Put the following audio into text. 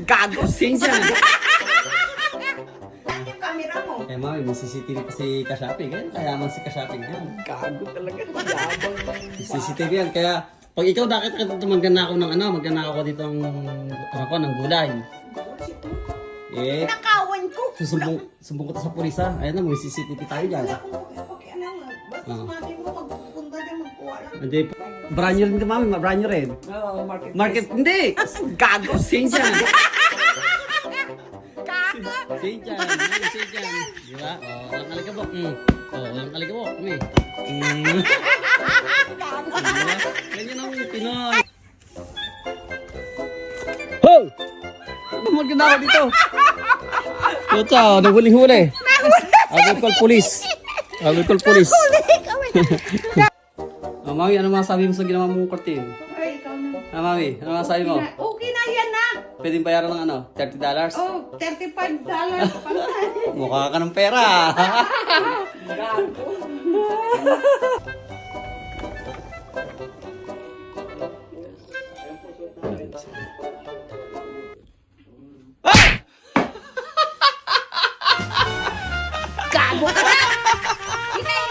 Gago. Sinsya. Saan yung camera mo? Eh mami, may CCTV pa si Kashapi. Kayaman si Kashapi yan. Gago talaga. Yabang. May CCTV yan. Kaya pag ikaw nakita ka magnanakaw ng ano, magnanakaw ko dito ng gulay. Eh, Nakawan ko. sumbong ko to sa pulis ha. Ayan na, may CCTV tayo dyan. Wala akong pakialam. Basta sabi mo magpupunta din magkuha lang. Hindi, brand new rin ka mami, brand new rin. Oo, market. Market, hindi! Gago, Sinsya. Gago. Sinsya, Sinsya. Di ba? O, walang alikabok. O, walang alikabok. Diba? Ganyan ang Pinoy. Ho! Maganda ako dito. Kutsa, nahuli-huli. I will call police. I will call police. Mami, ano masabi mo sa ginawa mong kortin? Ay, ikaw na. Mami, ano masabi mo? Okay na yan na. Pwedeng bayaran ng ano? $30? Oh, $35 pantay. Mukha ka ng pera. Gago. Gago ka na! Hinay